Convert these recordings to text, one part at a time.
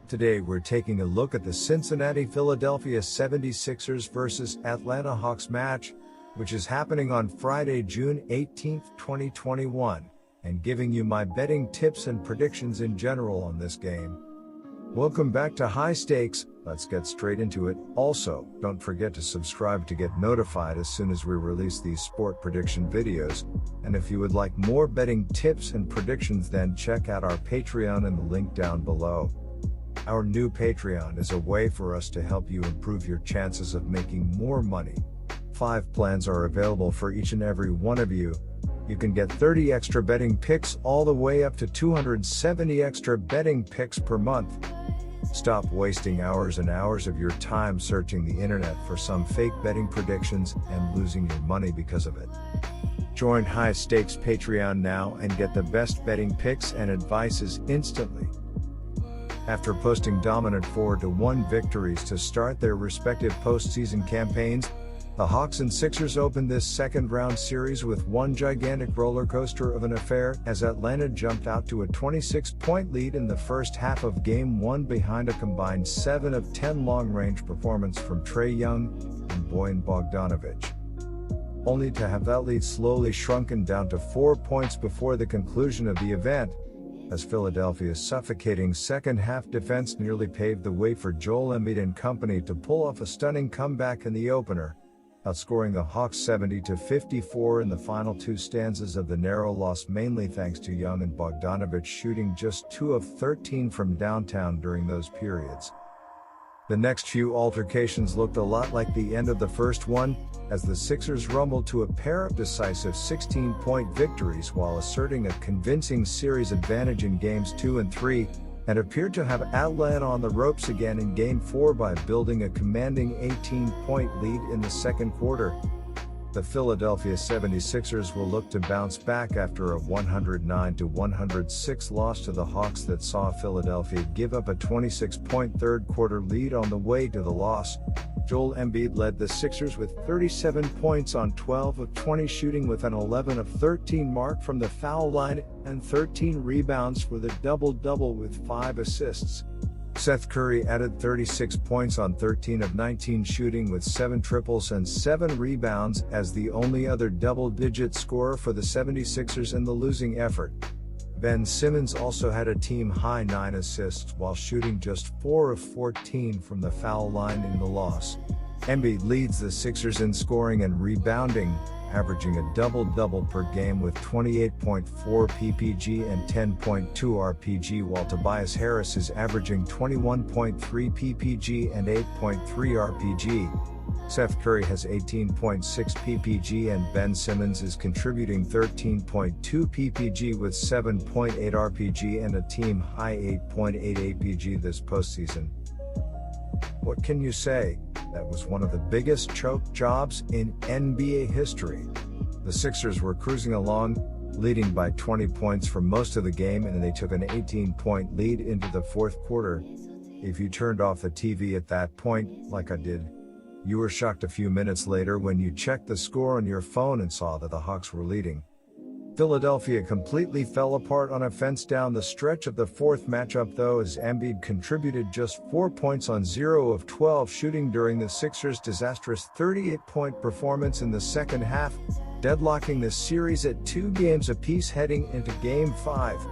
Today we're taking a look at the Cincinnati Philadelphia 76ers vs Atlanta Hawks match, which is happening on Friday, June 18, 2021, and giving you my betting tips and predictions in general on this game. Welcome back to High Stakes. Let's get straight into it. Also, don't forget to subscribe to get notified as soon as we release these sport prediction videos. And if you would like more betting tips and predictions, then check out our Patreon in the link down below. Our new Patreon is a way for us to help you improve your chances of making more money. 5 plans are available for each and every one of you. You can get 30 extra betting picks all the way up to 270 extra betting picks per month. Stop wasting hours and hours of your time searching the internet for some fake betting predictions and losing your money because of it. Join High Stakes Patreon now and get the best betting picks and advices instantly. After posting dominant 4-1 victories to start their respective postseason campaigns, the Hawks and Sixers opened this second-round series with one gigantic roller coaster of an affair as Atlanta jumped out to a 26-point lead in the first half of Game 1 behind a combined 7 of 10 long-range performance from Trae Young and Bojan Bogdanovic, only to have that lead slowly shrunken down to 4 points before the conclusion of the event, as Philadelphia's suffocating second-half defense nearly paved the way for Joel Embiid and company to pull off a stunning comeback in the opener, outscoring the Hawks 70-54 in the final 2 stanzas of the narrow loss, mainly thanks to Young and Bogdanovic shooting just 2 of 13 from downtown during those periods. The next few altercations looked a lot like the end of the first one, as the Sixers rumbled to a pair of decisive 16-point victories while asserting a convincing series advantage in Games 2 and 3, and appeared to have Atlanta on the ropes again in Game 4 by building a commanding 18-point lead in the second quarter. The Philadelphia 76ers will look to bounce back after a 109-106 loss to the Hawks that saw Philadelphia give up a 26-point third-quarter lead on the way to the loss. Joel Embiid led the Sixers with 37 points on 12 of 20 shooting, with an 11 of 13 mark from the foul line and 13 rebounds for the double-double with 5 assists. Seth Curry added 36 points on 13 of 19 shooting with 7 triples and 7 rebounds as the only other double-digit scorer for the 76ers in the losing effort. Ben Simmons also had a team-high 9 assists while shooting just 4 of 14 from the foul line in the loss. Embiid leads the Sixers in scoring and rebounding, averaging a double-double per game with 28.4 PPG and 10.2 RPG, while Tobias Harris is averaging 21.3 PPG and 8.3 RPG. Seth Curry has 18.6 PPG and Ben Simmons is contributing 13.2 PPG with 7.8 RPG and a team-high 8.8 APG this postseason. What can you say? That was one of the biggest choke jobs in NBA history. The Sixers were cruising along, leading by 20 points for most of the game, and they took an 18-point lead into the fourth quarter. If you turned off the TV at that point, like I did, you were shocked a few minutes later when you checked the score on your phone and saw that the Hawks were leading. Philadelphia completely fell apart on offense down the stretch of the fourth matchup, though, as Embiid contributed just 4 points on 0 of 12 shooting during the Sixers' disastrous 38-point performance in the second half, deadlocking the series at 2 games apiece heading into Game 5.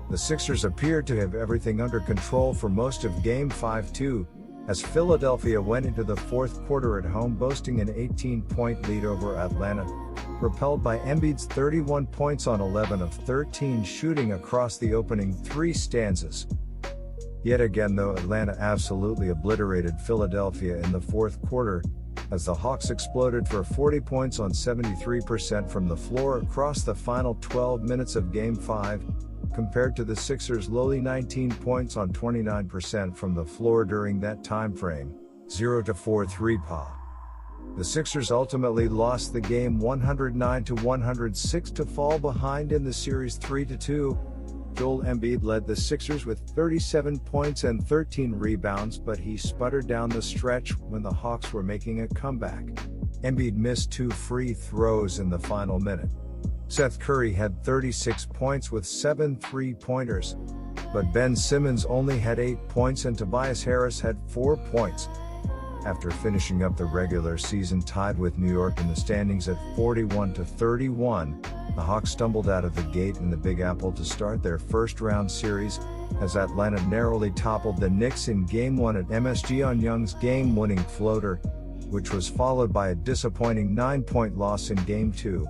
The Sixers appeared to have everything under control for most of Game 5 too, as Philadelphia went into the fourth quarter at home boasting an 18-point lead over Atlanta, propelled by Embiid's 31 points on 11 of 13 shooting across the opening 3 stanzas. Yet again, though, Atlanta absolutely obliterated Philadelphia in the fourth quarter, as the Hawks exploded for 40 points on 73% from the floor across the final 12 minutes of Game 5, compared to the Sixers' lowly 19 points on 29% from the floor during that time frame, 0-4 3-pa. The Sixers ultimately lost the game 109-106 to fall behind in the series 3-2. Joel Embiid led the Sixers with 37 points and 13 rebounds, but he sputtered down the stretch when the Hawks were making a comeback. Embiid missed 2 free throws in the final minute. Seth Curry had 36 points with 7 three-pointers. but Ben Simmons only had 8 points and Tobias Harris had 4 points. After finishing up the regular season tied with New York in the standings at 41-31, the Hawks stumbled out of the gate in the Big Apple to start their first-round series, as Atlanta narrowly toppled the Knicks in Game 1 at MSG on Young's game-winning floater, which was followed by a disappointing 9-point loss in Game 2.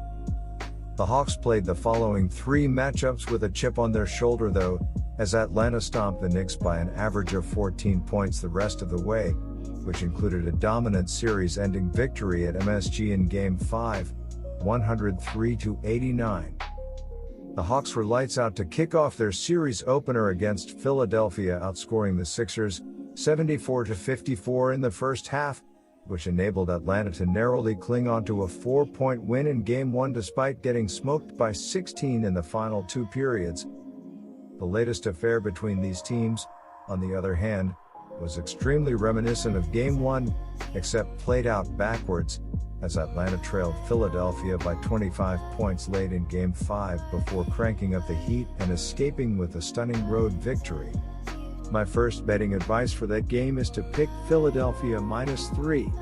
The Hawks played the following 3 matchups with a chip on their shoulder though, as Atlanta stomped the Knicks by an average of 14 points the rest of the way, which included a dominant series-ending victory at MSG in Game 5, 103-89. The Hawks were lights out to kick off their series opener against Philadelphia, outscoring the Sixers 74-54 in the first half, which enabled Atlanta to narrowly cling on to a 4-point win in Game 1 despite getting smoked by 16 in the final 2 periods. The latest affair between these teams, on the other hand, was extremely reminiscent of Game 1, except played out backwards, as Atlanta trailed Philadelphia by 25 points late in Game 5 before cranking up the heat and escaping with a stunning road victory. My first betting advice for that game is to pick Philadelphia -3.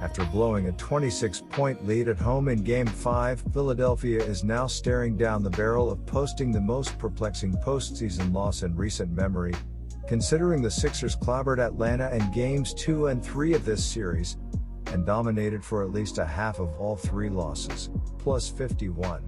After blowing a 26-point lead at home in Game 5, Philadelphia is now staring down the barrel of posting the most perplexing postseason loss in recent memory, considering the Sixers clobbered Atlanta in Games 2 and 3 of this series, and dominated for at least a half of all 3 losses, plus 51.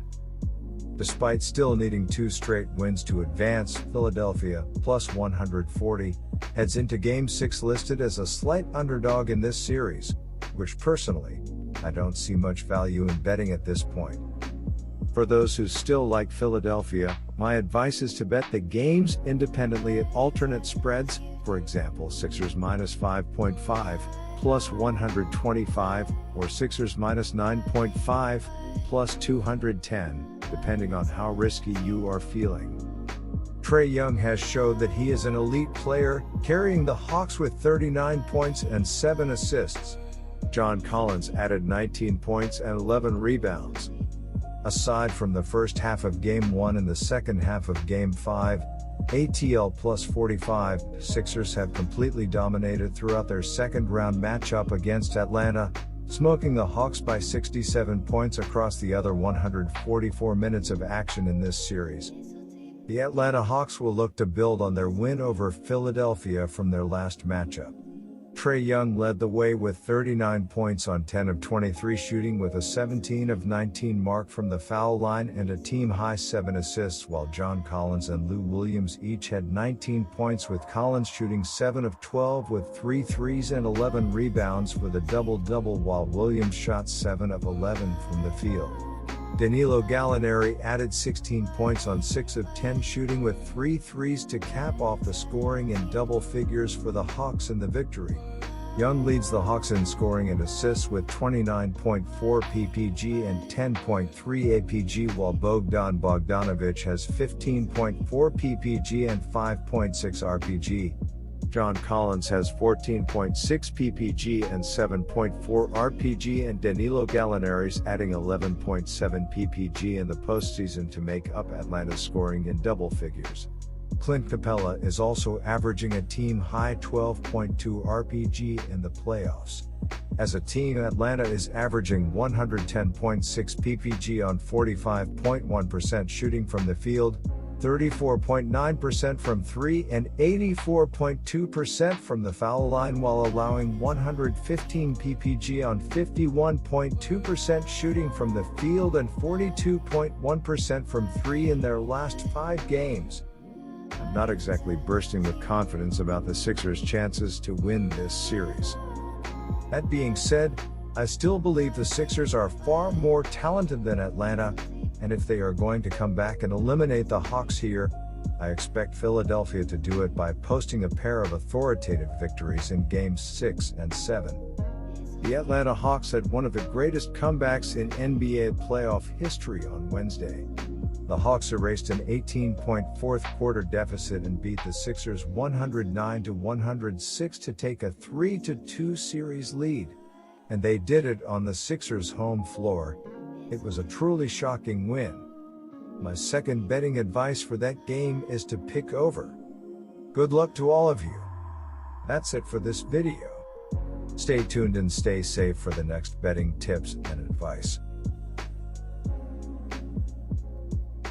Despite still needing 2 straight wins to advance, Philadelphia, plus 140, heads into Game 6 listed as a slight underdog in this series, which personally, I don't see much value in betting at this point. For those who still like Philadelphia, my advice is to bet the games independently at alternate spreads, for example Sixers -5.5, plus 125, or Sixers -9.5, plus 210, depending on how risky you are feeling. Trae Young has showed that he is an elite player, carrying the Hawks with 39 points and 7 assists. John Collins added 19 points and 11 rebounds. Aside from the first half of Game 1 and the second half of Game 5, ATL plus 45, Sixers have completely dominated throughout their second-round matchup against Atlanta, smoking the Hawks by 67 points across the other 144 minutes of action in this series. The Atlanta Hawks will look to build on their win over Philadelphia from their last matchup. Trae Young led the way with 39 points on 10 of 23 shooting with a 17 of 19 mark from the foul line and a team-high 7 assists, while John Collins and Lou Williams each had 19 points, with Collins shooting 7 of 12 with 3 threes and 11 rebounds with a double-double, while Williams shot 7 of 11 from the field. Danilo Gallinari added 16 points on 6 of 10 shooting with 3 threes to cap off the scoring in double figures for the Hawks in the victory. Young leads the Hawks in scoring and assists with 29.4 PPG and 10.3 APG, while Bogdan Bogdanovic has 15.4 PPG and 5.6 RPG. John Collins has 14.6 PPG and 7.4 RPG, and Danilo Gallinari's adding 11.7 PPG in the postseason to make up Atlanta's scoring in double figures. Clint Capella is also averaging a team-high 12.2 RPG in the playoffs. As a team, Atlanta is averaging 110.6 PPG on 45.1% shooting from the field, 34.9% from 3 and 84.2% from the foul line, while allowing 115 PPG on 51.2% shooting from the field and 42.1% from 3 in their last 5 games. I'm not exactly bursting with confidence about the Sixers' chances to win this series. That being said, I still believe the Sixers are far more talented than Atlanta, and if they are going to come back and eliminate the Hawks here, I expect Philadelphia to do it by posting a pair of authoritative victories in Games 6 and 7. The Atlanta Hawks had one of the greatest comebacks in NBA playoff history on Wednesday. The Hawks erased an 18-point fourth-quarter deficit and beat the Sixers 109-106 to take a 3-2 series lead. And they did it on the Sixers' home floor. It was a truly shocking win. My second betting advice for that game is to pick over. Good luck to all of you. That's it for this video. Stay tuned and stay safe for the next betting tips and advice.